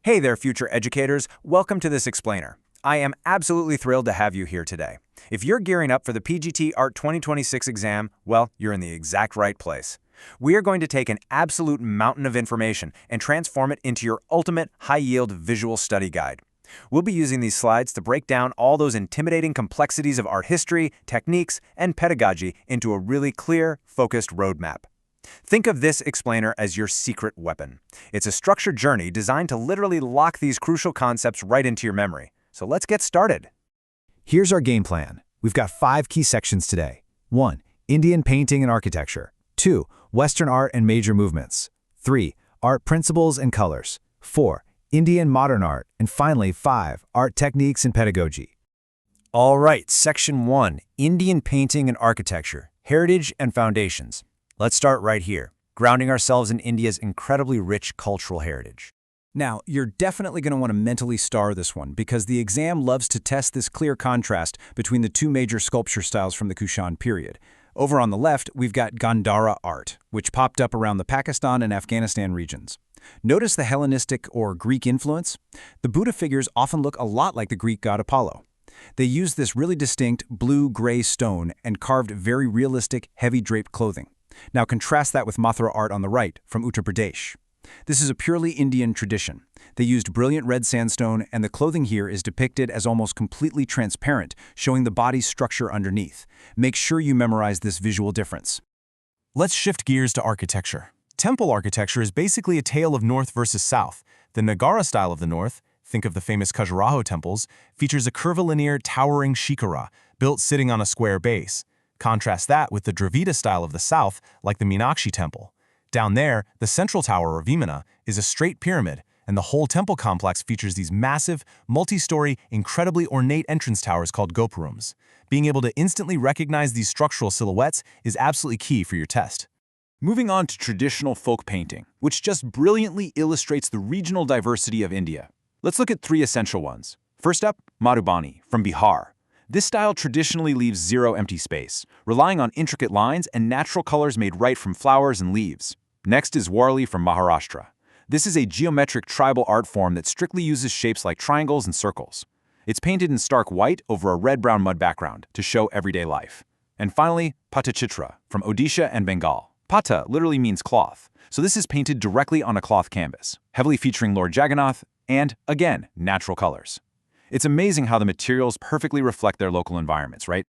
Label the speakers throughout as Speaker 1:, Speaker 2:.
Speaker 1: Hey there, future educators. Welcome to this explainer. I am absolutely thrilled to have you here today. If you're gearing up for the PGT Art 2026 exam, well, you're in the exact right place. We are going to take an absolute mountain of information and transform it into your ultimate high-yield visual study guide. We'll be using these slides to break down all those intimidating complexities of art history, techniques, and pedagogy into a really clear, focused roadmap. Think of this explainer as your secret weapon. It's a structured journey designed to literally lock these crucial concepts right into your memory. So let's get started.
Speaker 2: Here's our game plan. We've got 5 key sections today. 1. Indian painting and architecture. 2. Western art and major movements. 3. Art principles and colors. 4. Indian modern art. And finally, 5. Art techniques and pedagogy.
Speaker 1: All right, Section 1, Indian painting and architecture, heritage and foundations. Let's start right here, grounding ourselves in India's incredibly rich cultural heritage.
Speaker 3: Now, you're definitely going to want to mentally star this one because the exam loves to test this clear contrast between the two major sculpture styles from the Kushan period. Over on the left, we've got Gandhara art, which popped up around the Pakistan and Afghanistan regions. Notice the Hellenistic or Greek influence? The Buddha figures often look a lot like the Greek god Apollo. They used this really distinct blue-gray stone and carved very realistic, heavy draped clothing. Now contrast that with Mathura art on the right, from Uttar Pradesh. This is a purely Indian tradition. They used brilliant red sandstone, and the clothing here is depicted as almost completely transparent, showing the body's structure underneath. Make sure you memorize this visual difference.
Speaker 4: Let's shift gears to architecture. Temple architecture is basically a tale of North versus South. The Nagara style of the North, think of the famous Khajuraho temples, features a curvilinear, towering shikara, built sitting on a square base. Contrast that with the Dravida style of the South, like the Meenakshi temple. Down there, the central tower, or Vimana, is a straight pyramid, and the whole temple complex features these massive, multi-story, incredibly ornate entrance towers called gopurams. Being able to instantly recognize these structural silhouettes is absolutely key for your test.
Speaker 3: Moving on to traditional folk painting, which just brilliantly illustrates the regional diversity of India. Let's look at 3 essential ones. First up, Madhubani, from Bihar. This style traditionally leaves zero empty space, relying on intricate lines and natural colors made right from flowers and leaves. Next is Warli from Maharashtra. This is a geometric tribal art form that strictly uses shapes like triangles and circles. It's painted in stark white over a red-brown mud background to show everyday life. And finally, Pattachitra from Odisha and Bengal. Patta literally means cloth, so this is painted directly on a cloth canvas, heavily featuring Lord Jagannath and, again, natural colors. It's amazing how the materials perfectly reflect their local environments, right?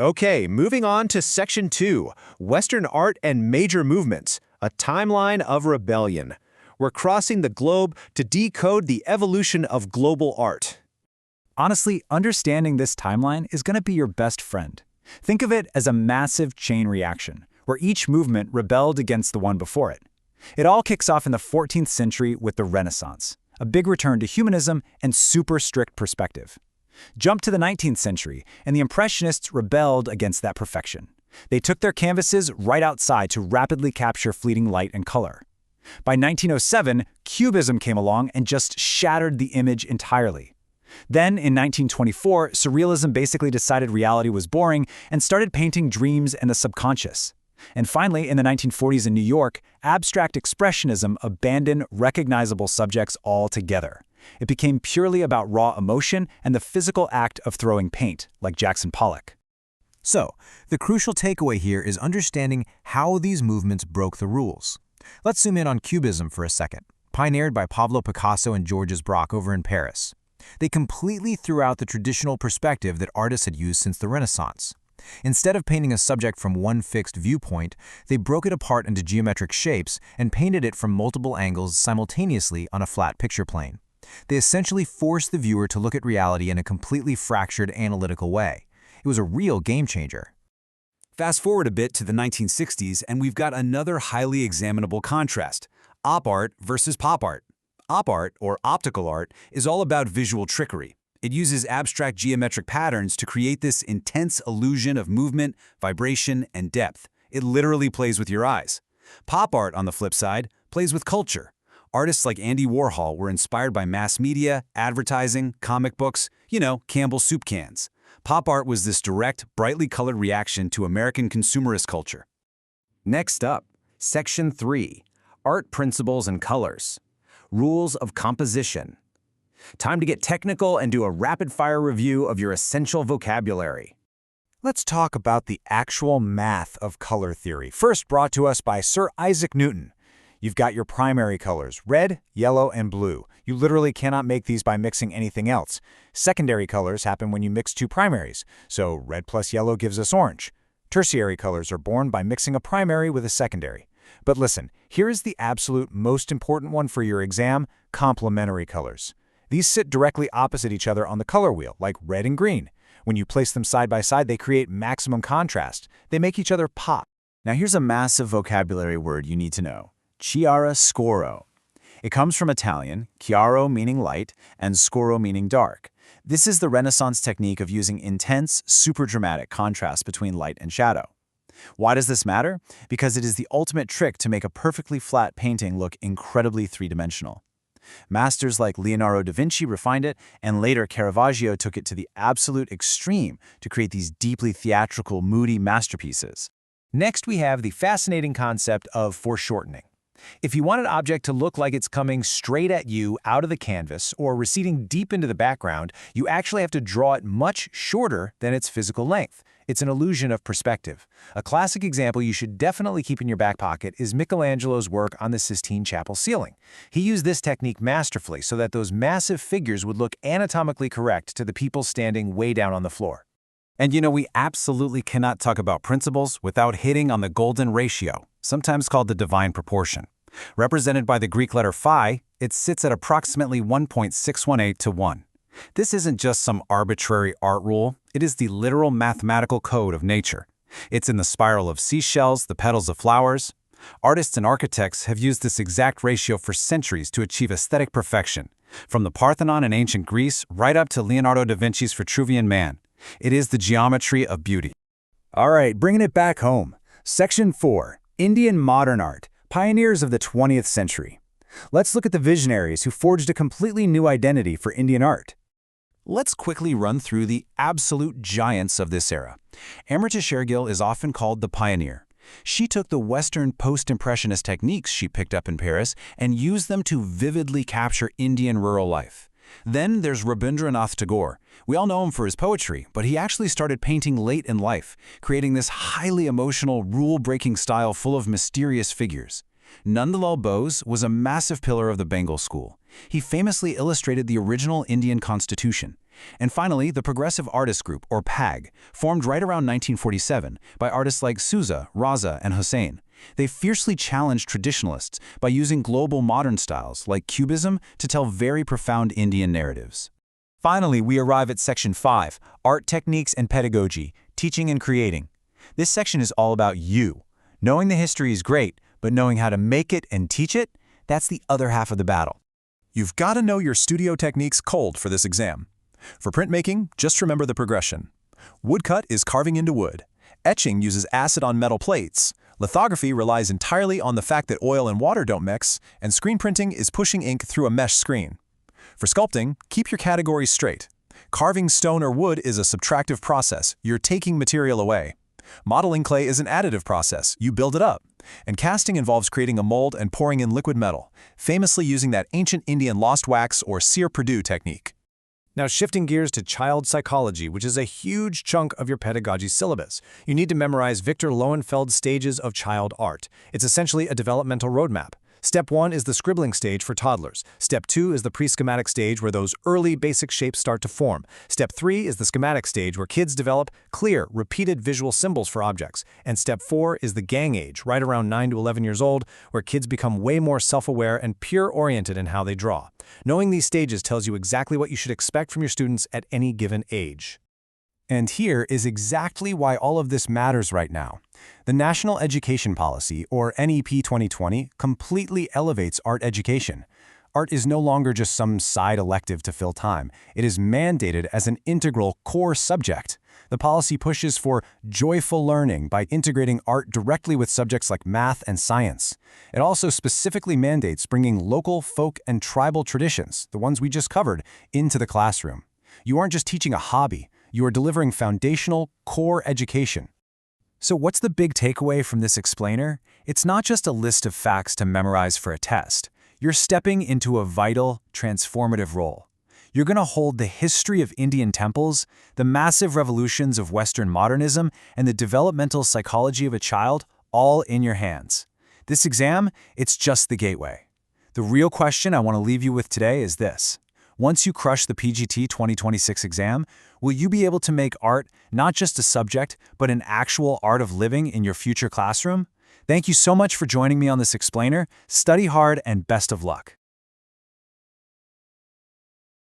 Speaker 2: Okay, moving on to Section 2, Western art and major movements, a timeline of rebellion. We're crossing the globe to decode the evolution of global art.
Speaker 3: Honestly, understanding this timeline is going to be your best friend. Think of it as a massive chain reaction, where each movement rebelled against the one before it. It all kicks off in the 14th century with the Renaissance, a big return to humanism and super strict perspective. Jump to the 19th century, and the Impressionists rebelled against that perfection. They took their canvases right outside to rapidly capture fleeting light and color. By 1907, Cubism came along and just shattered the image entirely. Then, in 1924, Surrealism basically decided reality was boring and started painting dreams and the subconscious. And finally, in the 1940s in New York, abstract expressionism abandoned recognizable subjects altogether. It became purely about raw emotion and the physical act of throwing paint, like Jackson Pollock.
Speaker 4: So, the crucial takeaway here is understanding how these movements broke the rules. Let's zoom in on Cubism for a second, pioneered by Pablo Picasso and Georges Braque over in Paris. They completely threw out the traditional perspective that artists had used since the Renaissance. Instead of painting a subject from one fixed viewpoint, they broke it apart into geometric shapes and painted it from multiple angles simultaneously on a flat picture plane. They essentially forced the viewer to look at reality in a completely fractured analytical way. It was a real game changer.
Speaker 3: Fast forward a bit to the 1960s, and we've got another highly examinable contrast: op art versus pop art. Op art, or optical art, is all about visual trickery. It uses abstract geometric patterns to create this intense illusion of movement, vibration, and depth. It literally plays with your eyes. Pop art, on the flip side, plays with culture. Artists like Andy Warhol were inspired by mass media, advertising, comic books, Campbell's soup cans. Pop art was this direct, brightly colored reaction to American consumerist culture.
Speaker 1: Next up, Section 3, Art Principles and Colors. rules of composition. Time to get technical and do a rapid-fire review of your essential vocabulary.
Speaker 3: Let's talk about the actual math of color theory, first brought to us by Sir Isaac Newton. You've got your primary colors, red, yellow, and blue. You literally cannot make these by mixing anything else. Secondary colors happen when you mix two primaries, so red plus yellow gives us orange. Tertiary colors are born by mixing a primary with a secondary. But listen, here is the absolute most important one for your exam: complementary colors. These sit directly opposite each other on the color wheel, like red and green. When you place them side by side, they create maximum contrast. They make each other pop.
Speaker 1: Now here's a massive vocabulary word you need to know: chiaroscuro. It comes from Italian, chiaro meaning light, and scuro meaning dark. This is the Renaissance technique of using intense, super dramatic contrast between light and shadow. Why does this matter? Because it is the ultimate trick to make a perfectly flat painting look incredibly three-dimensional. Masters like Leonardo da Vinci refined it, and later Caravaggio took it to the absolute extreme to create these deeply theatrical, moody masterpieces. Next, we have the fascinating concept of foreshortening. If you want an object to look like it's coming straight at you out of the canvas or receding deep into the background, you actually have to draw it much shorter than its physical length. It's an illusion of perspective. A classic example you should definitely keep in your back pocket is Michelangelo's work on the Sistine Chapel ceiling. He used this technique masterfully so that those massive figures would look anatomically correct to the people standing way down on the floor.
Speaker 2: And we absolutely cannot talk about principles without hitting on the golden ratio, sometimes called the divine proportion. Represented by the Greek letter phi, it sits at approximately 1.618 to 1. This isn't just some arbitrary art rule, it is the literal mathematical code of nature. It's in the spiral of seashells, the petals of flowers. Artists and architects have used this exact ratio for centuries to achieve aesthetic perfection, from the Parthenon in ancient Greece right up to Leonardo da Vinci's Vitruvian Man. It is the geometry of beauty.
Speaker 3: All right, bringing it back home. Section 4, Indian Modern Art, Pioneers of the 20th Century. Let's look at the visionaries who forged a completely new identity for Indian art.
Speaker 2: Let's quickly run through the absolute giants of this era. Amrita Sher-Gil is often called the pioneer. She took the Western post-impressionist techniques she picked up in Paris and used them to vividly capture Indian rural life. Then there's Rabindranath Tagore. We all know him for his poetry, but he actually started painting late in life, creating this highly emotional, rule-breaking style full of mysterious figures. Nandalal Bose was a massive pillar of the Bengal school. He famously illustrated the original Indian constitution. And finally, the Progressive Artist Group, or PAG, formed right around 1947 by artists like Souza, Raza, and Hussain. They fiercely challenged traditionalists by using global modern styles like Cubism to tell very profound Indian narratives.
Speaker 1: Finally, we arrive at Section 5, Art Techniques and Pedagogy, Teaching and Creating. This section is all about you. Knowing the history is great, but knowing how to make it and teach it, that's the other half of the battle.
Speaker 5: You've got to know your studio techniques cold for this exam. For printmaking, just remember the progression. Woodcut is carving into wood. Etching uses acid on metal plates. Lithography relies entirely on the fact that oil and water don't mix, and screen printing is pushing ink through a mesh screen. For sculpting, keep your categories straight. Carving stone or wood is a subtractive process. You're taking material away. Modeling clay is an additive process. You build it up. And casting involves creating a mold and pouring in liquid metal, famously using that ancient Indian lost wax or sear Purdue technique.
Speaker 3: Now shifting gears to child psychology, which is a huge chunk of your pedagogy syllabus. You need to memorize Victor Lowenfeld's stages of child art. It's essentially a developmental roadmap. Step 1 is the scribbling stage for toddlers. Step 2 is the pre-schematic stage where those early basic shapes start to form. Step 3 is the schematic stage where kids develop clear, repeated visual symbols for objects. And Step 4 is the gang age, right around 9 to 11 years old, where kids become way more self-aware and peer-oriented in how they draw. Knowing these stages tells you exactly what you should expect from your students at any given age.
Speaker 1: And here is exactly why all of this matters right now. The National Education Policy, or NEP 2020, completely elevates art education. Art is no longer just some side elective to fill time. It is mandated as an integral core subject. The policy pushes for joyful learning by integrating art directly with subjects like math and science. It also specifically mandates bringing local, folk, and tribal traditions, the ones we just covered, into the classroom. You aren't just teaching a hobby. You are delivering foundational, core education. So what's the big takeaway from this explainer? It's not just a list of facts to memorize for a test. you're stepping into a vital, transformative role. You're going to hold the history of Indian temples, the massive revolutions of Western modernism, and the developmental psychology of a child all in your hands. This exam, it's just the gateway. The real question I want to leave you with today is this. Once you crush the PGT 2026 exam, will you be able to make art not just a subject, but an actual art of living in your future classroom? Thank you so much for joining me on this explainer. Study hard and best of luck.